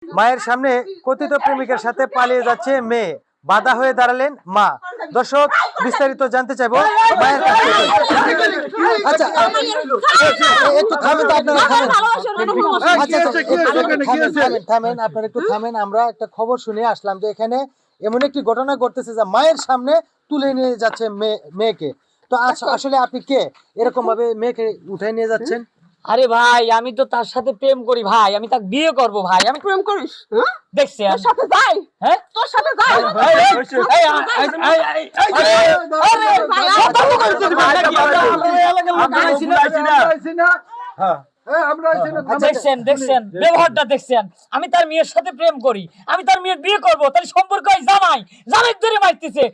মায়ের সামনে কথিত প্রেমিকের সাথে পালিয়ে যাচ্ছে মেয়ে, বাধা হয়ে দাঁড়ালেন মা। দর্শক, বিস্তারিত জানতে চাইবো মায়ের কাছ থেকে। আচ্ছা, একটু থামেন তো আপনারা, থামেন আপনারা, একটু থামেন। আমরা একটা খবর শুনে আসলাম যে এখানে এমন একটি ঘটনা ঘটতেছে যে মায়ের সামনে তুলে নিয়ে যাচ্ছে মেয়েকে। তো আসলে আপনি কে এরকম ভাবে মেয়েকে উঠাই নিয়ে যাচ্ছেন? আরে ভাই, আমি তো তার সাথে প্রেম করি ভাই, আমি তাকে বিয়ে করব ভাই। আমি প্রেম করিস? দেখছি তোর সাথে যাই, হ্যাঁ তোর সাথে যাই। দেখছেন ব্যবহারটা দেখছেন? আমি তার মেয়ের সাথে প্রেম করি, আমি তার মেয়ে বিয়ে করব, তাহলে সম্পর্ক হয় জামাই জামাই ধরে মারতেছে,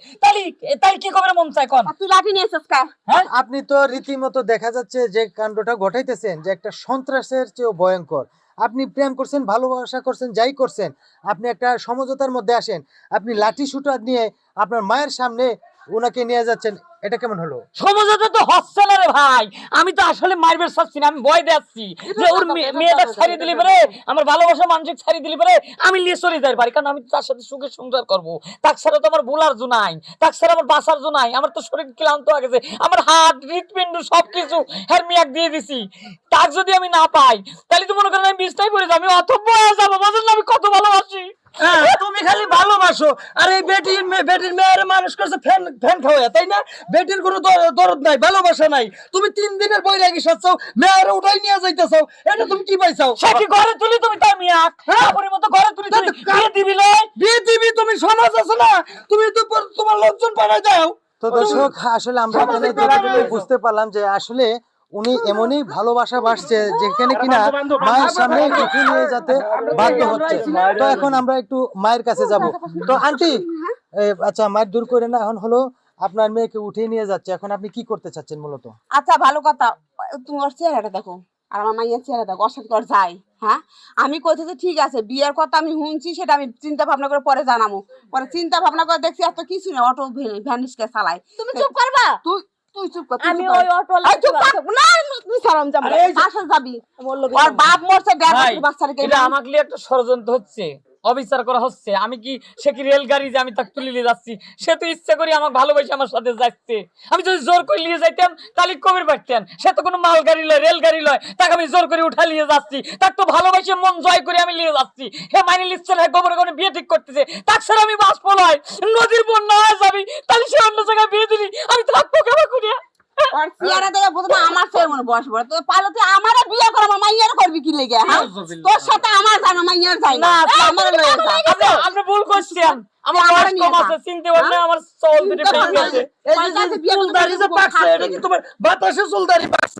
তাই কি করে মন চায় কোন? তুই লাঠি নিয়েছিস কা? হ্যাঁ, আপনি তো রীতিমতো দেখা যাচ্ছে যে কাণ্ডটা ঘটাইতেছেন যে একটা সন্ত্রাসের চেয়েও ভয়ঙ্কর। আপনি প্রেম করছেন, ভালোবাসা করছেন, যাই করছেন, আপনি একটা সমঝোতার মধ্যে আসেন, আপনি লাঠি শুটার নিয়ে আপনার মায়ের সামনে ওনাকে নিয়ে যাচ্ছেন, এটা কেমন হলো? সমঝোতা তো হচ্ছে না রে ভাই। আমি তো আসলে মারবে চাচ্ছি না, আমি ভয় দেখাচ্ছি যে ওর মেয়েটা ছাড়িয়ে দিলে পরে, আমার ভালোবাসা মানুষ ছাড়িয়ে দিলে পরে আমি নিয়ে চলে যাই পারি, কারণ আমি তার সাথে সুখে সংসার করবো। তার ছাড়া তো আমার বোলার জো নাই, তার ছাড়া আমার বাসার জো নাই, আমার তো শরীর ক্লান্ত হয়ে গেছে, আমার হাত হৃৎপিণ্ড সবকিছু হ্যাঁ মেয়াক দিয়ে দিছি। তার যদি আমি না পাই তাহলে তো মনে করেন আমি বিছনায় পড়ে যাবো, আমি অথব্য হয়ে যাবো। বুঝলেন না আমি কত ভালোবাসি? তুমি খালি ভালোবাসো, আর এই বেটির মেয়ের মানুষ করছে ফ্যান ফ্যান খাওয়া, তাই না? বেটির কোনো দরদ নাই, ভালোবাসা নাই। তুমি 3 দিনের বই লাগি সাচ্ছাও, মেয়ের উঠাই নিয়ে যাইতেছো, এটা তুমি কি পাইছাও? সে কি ঘরে তুলি তুমি তার মিয়াক কাপড়ের মতো ঘরে তুলি তুমি বিয়ে দিবি লয়? বিয়ে দিবি, তুমি সমাজ আছে না, তুমি তো তোমার লোকজন পাঠাই দাও। তো দর্শক, আসলে আমরা এখানে যতটুকু বুঝতে পারলাম যে আসলে উনি এমনই ভালোবাসা বাসছে যেখানে কিনা মায়ের সামনে উঠে নিয়ে যেতে বাধ্য হচ্ছে। তো এখন আমরা একটু মায়ের কাছে যাব। তো আন্টি, আচ্ছা, মায়ের দূর করে না, এখন হলো আপনার মেয়েকে উঠিয়ে নিয়ে যাচ্ছে, এখন আপনি কি করতে চাচ্ছেন মূলত? আচ্ছা ভালো কথা, তুমি ওর চেহারাটা দেখো আর আমার মাইয়ের চেহারা দেখো, ওর সাথে ওর যাই। হ্যাঁ, আমি কইতেছি ঠিক আছে, বিয়ের কথা আমি শুনছি, সেটা আমি চিন্তা ভাবনা করে পরে জানাবো। পরে চিন্তা ভাবনা করে দেখছি এত কিছু না, অটো ভ্যানিশকে চালাই। তুমি চুপ করবা? তুই চুপ কর। আমি ওই অটো চুপ কর না, তুই সালাম যাবি বাসা যাবি। ওর বাপ মরছে, বাচ্চারে এটা আমাকে লিয়ে একটা ষড়যন্ত্র হচ্ছে, অবিচার করা হচ্ছে। আমি কি সে কি রেলগাড়ি যে আমি তাকে তুলে নিয়ে যাচ্ছি? সে তো ইচ্ছা করি আমাকে ভালোবাসে আমার সাথে যাচ্ছে। আমি যদি জোর করে নিয়ে যাইতাম তাহলে কবির পারতেন। সে তো কোনো মালগাড়ি লয়, রেলগাড়ি লয়, তাকে আমি জোর করে উঠা নিয়ে যাচ্ছি। তাকে তো ভালোবাসে মন জয় করে আমি নিয়ে যাচ্ছি। হে মাইনে লিখছে না, গোবরে গোবরে বিয়ে ঠিক করতেছে, তার সাথে আমি বাস পলায় নদীর বন্যা হয়ে যাবি, তাহলে সে অন্য জায়গায় বিয়ে দিলি, আমি থাকবো কেমন করিয়া? আর সিয়ারা দেখে বুঝো না আমার চেয়ে মনে বয়স বড়, তুই পালো তুই আমারে বিয়ে করব, মাইয়ার করবি কি লেগে? হ্যাঁ, তোর সাথে আমার জানা মাইয়ার যাই না, আমার লয়ে যা। আপনি ভুল করছেন, আমার বয়স কম আছে, চিনতে পারলে আমার চল দুটো ভেঙে গেছে। এই যে চুলদারি যে পাকছে, এটা কি তোমার বাতাসে চুলদারি পাকছে?